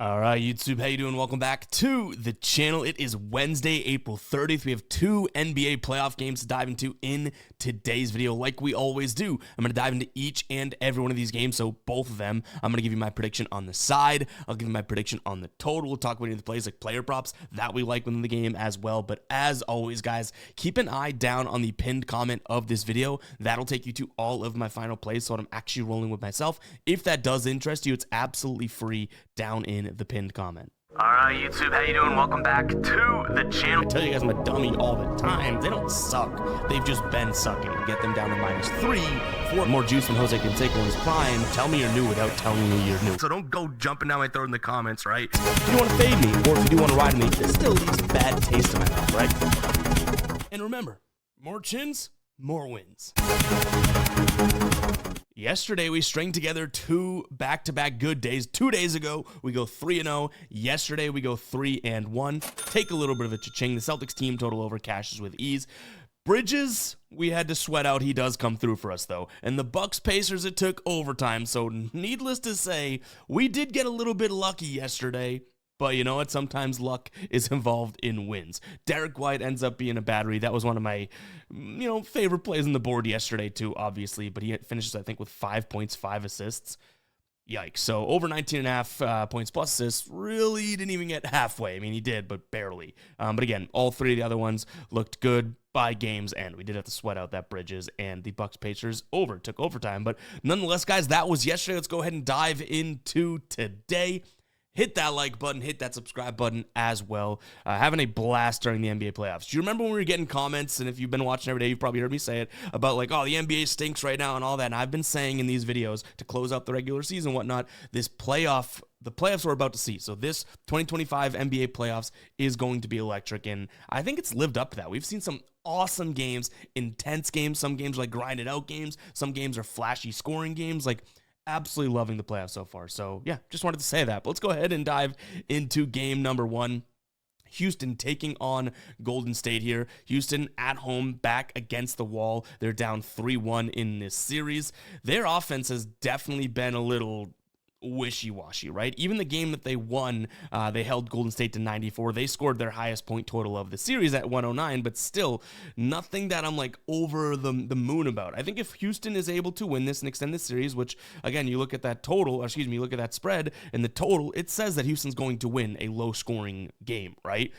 All right, YouTube, how you doing? Welcome back to the channel. It is Wednesday, April 30th. We have two NBA playoff games to dive into in today's video. Like we always do, I'm going to dive into each and every one of these games, so both of them. I'm going to give you my prediction on the side. I'll give you my prediction on the total. We'll talk about any of the plays like player props that we like within the game as well. But as always, guys, keep an eye down on the pinned comment of this video. That'll take you to all of my final plays, so what I'm actually rolling with myself. If that does interest you, it's absolutely free down in the pinned comment. Alright, YouTube, how you doing? Welcome back to the channel. I tell you guys I'm a dummy all the time. They don't suck. They've just been sucking. Get them down to -3 for more juice than Jose Canseco in his prime. Tell me you're new without telling me you're new. So don't go jumping down my throat in the comments, right? If you want to fade me, or if you do want to ride me, this still leaves a bad taste in my mouth, right? And remember, more chins, more wins. Yesterday, we stringed together two back-to-back good days. 2 days ago, we go 3-0. Yesterday, we go 3-1. Take a little bit of a cha-ching. The Celtics team total over cashes with ease. Bridges, we had to sweat out. He does come through for us, though. And the Bucks-Pacers, it took overtime. So needless to say, we did get a little bit lucky yesterday. But you know what? Sometimes luck is involved in wins. Derek White ends up being a battery. That was one of my, favorite plays on the board yesterday too, obviously. But he finishes, I think, with 5 points, 5 assists. Yikes. So over 19.5 points plus assists. Really didn't even get halfway. I mean, he did, but barely. But again, all three of the other ones looked good by game's end. We did have to sweat out that Bridges and the Bucks-Pacers took overtime. But nonetheless, guys, that was yesterday. Let's go ahead and dive into today. Hit that like button, hit that subscribe button as well. Having a blast during the NBA playoffs. Do you remember when we were getting comments, and if you've been watching every day, you've probably heard me say it, about like, oh, the NBA stinks right now and all that. And I've been saying in these videos to close out the regular season and whatnot, the playoffs we're about to see. So this 2025 NBA playoffs is going to be electric, and I think it's lived up to that. We've seen some awesome games, intense games. Some games are like grinded out games. Some games are flashy scoring games. Like, absolutely loving the playoffs so far. So yeah, just wanted to say that. But let's go ahead and dive into game number one. Houston taking on Golden State here. Houston at home, back against the wall. They're down 3-1 in this series. Their offense has definitely been a little wishy-washy, right? Even the game that they won, they held Golden State to 94. They scored their highest point total of the series at 109, but still nothing that I'm like over the moon about. I think if Houston is able to win this and extend this series, which again, you look at that total, you look at that spread and the total, it says that Houston's going to win a low-scoring game, right?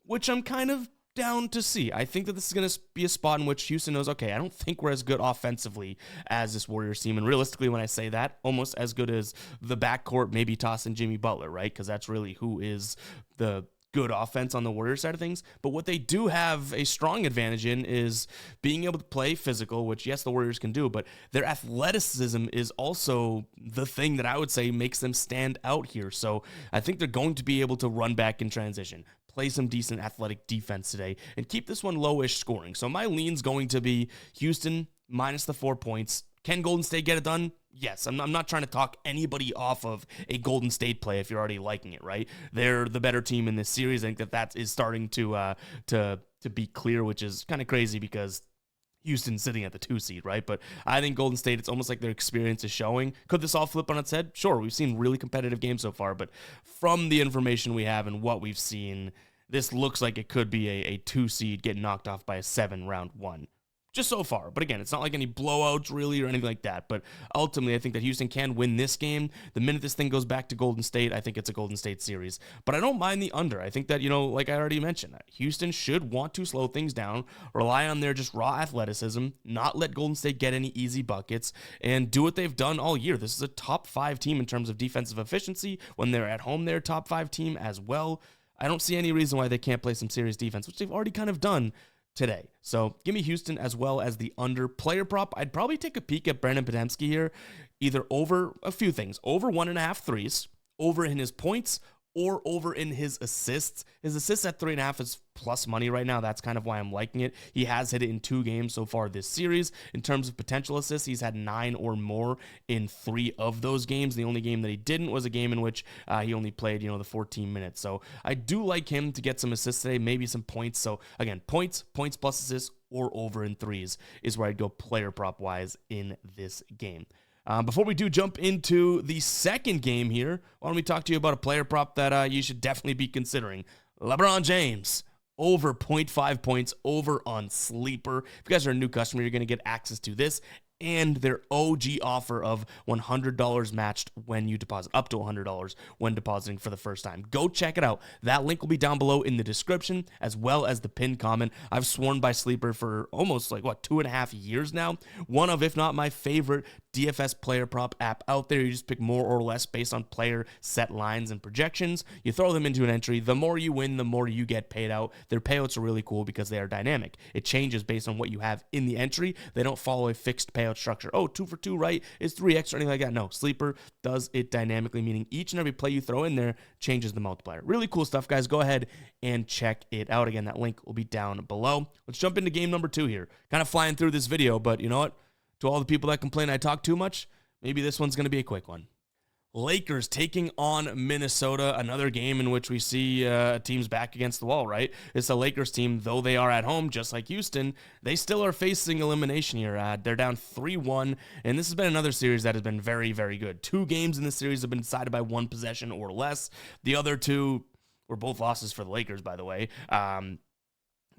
Which I'm kind of down to see. I think that this is going to be a spot in which Houston knows, okay, I don't think we're as good offensively as this Warriors team. And realistically, when I say that, almost as good as the backcourt, maybe tossing Jimmy Butler, right? Because that's really who is the good offense on the Warriors side of things. But what they do have a strong advantage in is being able to play physical, which yes, the Warriors can do, but their athleticism is also the thing that I would say makes them stand out here. So I think they're going to be able to run back in transition, play some decent athletic defense today, and keep this one lowish scoring. So my lean's going to be Houston minus the 4 points. Can Golden State get it done? Yes. I'm not trying to talk anybody off of a Golden State play if you're already liking it, right? They're the better team in this series. I think that is starting to be clear, which is kind of crazy because Houston's sitting at the 2 seed, right? But I think Golden State, it's almost like their experience is showing. Could this all flip on its head? Sure, we've seen really competitive games so far, but from the information we have and what we've seen, this looks like it could be a 2 seed getting knocked off by a 7 round 1. Just so far. But again, it's not like any blowouts really or anything like that. But ultimately, I think that Houston can win this game. The minute this thing goes back to Golden State, I think it's a Golden State series. But I don't mind the under. I think that, like I already mentioned, Houston should want to slow things down, rely on their just raw athleticism, not let Golden State get any easy buckets, and do what they've done all year. This is a top 5 team in terms of defensive efficiency. When they're at home, they're a top 5 team as well. I don't see any reason why they can't play some serious defense, which they've already kind of done today. So give me Houston as well as the under. Player prop, I'd probably take a peek at Brandon Potemski here, either over a few things, over 1.5 threes, over in his points, or over in his assists. His assists at 3.5 is plus money right now. That's kind of why I'm liking it. He has hit it in 2 games so far this series. In terms of potential assists, he's had 9 or more in 3 of those games. The only game that he didn't was a game in which he only played, the 14 minutes. So I do like him to get some assists today, maybe some points. So again, points plus assists, or over in threes is where I'd go player prop wise in this game. Before we do jump into the second game here, why don't we talk to you about a player prop that you should definitely be considering. LeBron James, over 0.5 points, over on Sleeper. If you guys are a new customer, you're going to get access to this and their OG offer of $100 matched when you deposit, up to $100 when depositing for the first time. Go check it out. That link will be down below in the description, as well as the pinned comment. I've sworn by Sleeper for almost 2.5 years now. One of, if not my favorite DFS player prop app out there. You just pick more or less based on player set lines and projections. You throw them into an entry. The more you win, the more you get paid out. Their payouts are really cool because they are dynamic. It changes based on what you have in the entry. They don't follow a fixed payout structure. Oh, 2 for 2, right? Is 3x or anything like that. No, Sleeper does it dynamically, meaning each and every play you throw in there changes the multiplier. Really cool stuff, guys. Go ahead and check it out. Again, that link will be down below. Let's jump into game number 2 here. Kind of flying through this video, but you know what? To all the people that complain I talk too much, maybe this one's going to be a quick one. Lakers taking on Minnesota, another game in which we see teams back against the wall, right? It's a Lakers team, though they are at home, just like Houston, they still are facing elimination here. They're down 3-1, and this has been another series that has been very, very good. 2 games in this series have been decided by 1 possession or less. The other 2 were both losses for the Lakers, by the way.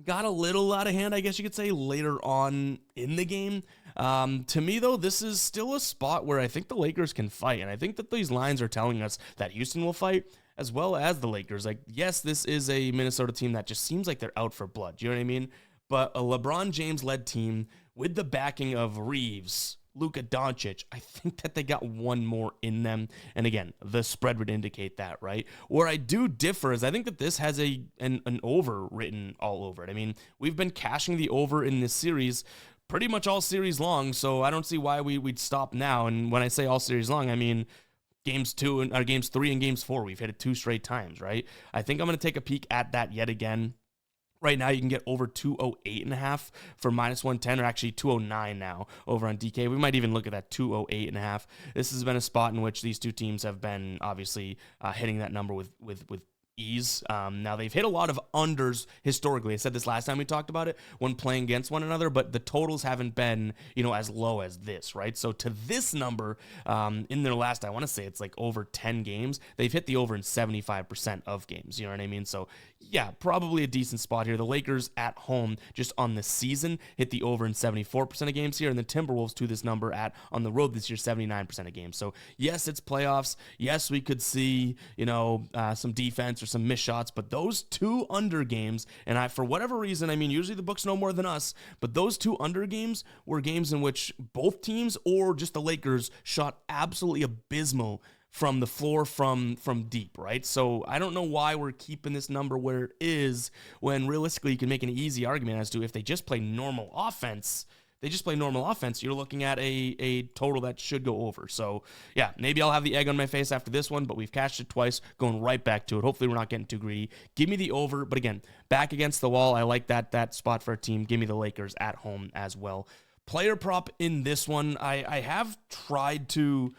Got a little out of hand, I guess you could say, later on in the game. To me, though, this is still a spot where I think the Lakers can fight, and I think that these lines are telling us that Houston will fight as well as the Lakers. Like, yes, this is a Minnesota team that just seems like they're out for blood. Do you know what I mean? But a LeBron James-led team with the backing of Reeves, Luka Doncic, I think that they got one more in them. And again, the spread would indicate that, right? Where I do differ is I think that this has an over written all over it. I mean, we've been cashing the over in this series pretty much all series long, so I don't see why we'd stop now. And when I say all series long, I mean games 3 and games 4. We've hit it 2 straight times, right? I think I'm going to take a peek at that yet again. Right now, you can get over 208.5 for -110, or actually 209 now over on DK. We might even look at that 208.5. This has been a spot in which these two teams have been obviously hitting that number with ease. Now, they've hit a lot of unders historically. I said this last time we talked about it when playing against one another, but the totals haven't been, as low as this, right? So to this number, in their last, I want to say it's like over 10 games, they've hit the over in 75% of games. You know what I mean? So yeah, probably a decent spot here. The Lakers at home, just on the season, hit the over in 74% of games here, and the Timberwolves to this number on the road this year, 79% of games. So yes, it's playoffs. Yes, we could see, some defense or some missed shots, but those 2 under games, and for whatever reason, I mean, usually the books know more than us, but those 2 under games were games in which both teams or just the Lakers shot absolutely abysmal from the floor, from deep, right? So I don't know why we're keeping this number where it is when realistically you can make an easy argument as to if they just play normal offense, you're looking at a total that should go over. So yeah, maybe I'll have the egg on my face after this one, but we've cashed it twice, going right back to it. Hopefully we're not getting too greedy. Give me the over, but again, back against the wall, I like that spot for a team. Give me the Lakers at home as well. Player prop in this one, I have tried to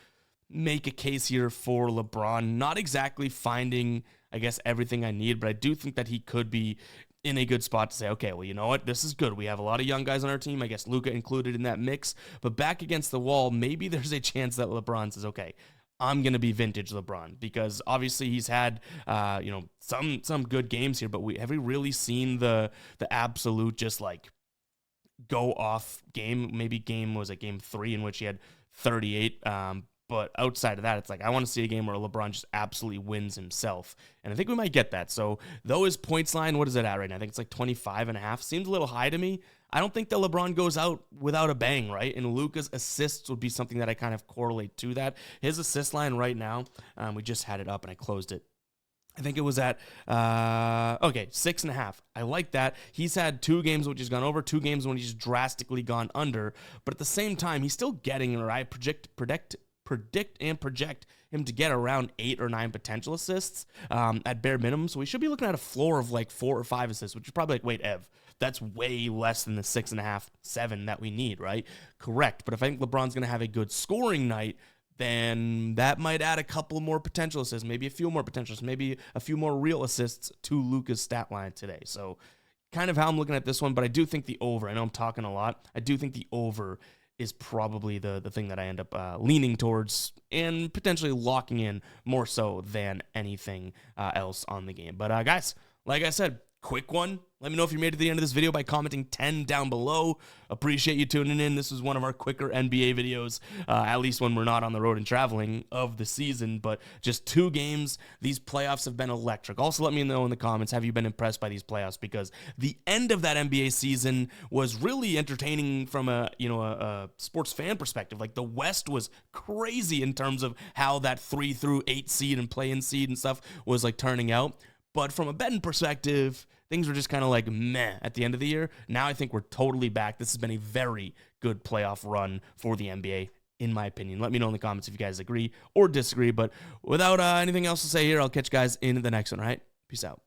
make a case here for LeBron, not exactly finding, I guess, everything I need, but I do think that he could be in a good spot to say, okay, well, you know what? This is good. We have a lot of young guys on our team. I guess Luka included in that mix, but back against the wall, maybe there's a chance that LeBron says, okay, I'm going to be vintage LeBron, because obviously he's had, some good games here, but have we really seen the absolute just like go off game? Maybe game 3 in which he had 38, but outside of that, it's like, I want to see a game where LeBron just absolutely wins himself. And I think we might get that. So though his points line, what is it at right now? I think it's like 25.5. Seems a little high to me. I don't think that LeBron goes out without a bang, right? And Luka's assists would be something that I kind of correlate to that. His assist line right now, we just had it up and I closed it. I think it was at, 6.5. I like that. He's had 2 games which he's gone over, 2 games when he's drastically gone under. But at the same time, he's still getting, or I predict and project him to get around 8 or 9 potential assists at bare minimum. So we should be looking at a floor of like 4 or 5 assists, which is probably like, wait, Ev, that's way less than the 6.5, 7 that we need, right? Correct. But if I think LeBron's going to have a good scoring night, then that might add a couple more potential assists, maybe a few more potential assists, maybe a few more real assists to Luka's stat line today. So kind of how I'm looking at this one, but I do think the over, I know I'm talking a lot, I do think the over is probably the thing that I end up leaning towards and potentially locking in more so than anything else on the game. But guys, like I said, quick one. Let me know if you made it to the end of this video by commenting 10 down below. Appreciate you tuning in. This was one of our quicker NBA videos, at least when we're not on the road and traveling of the season, but just 2 games. These playoffs have been electric. Also, let me know in the comments, have you been impressed by these playoffs? Because the end of that NBA season was really entertaining from a sports fan perspective. Like, the West was crazy in terms of how that 3 through 8 seed and play-in seed and stuff was like turning out. But from a betting perspective, things were just kind of like meh at the end of the year. Now I think we're totally back. This has been a very good playoff run for the NBA, in my opinion. Let me know in the comments if you guys agree or disagree. But without anything else to say here, I'll catch you guys in the next one, all right? Peace out.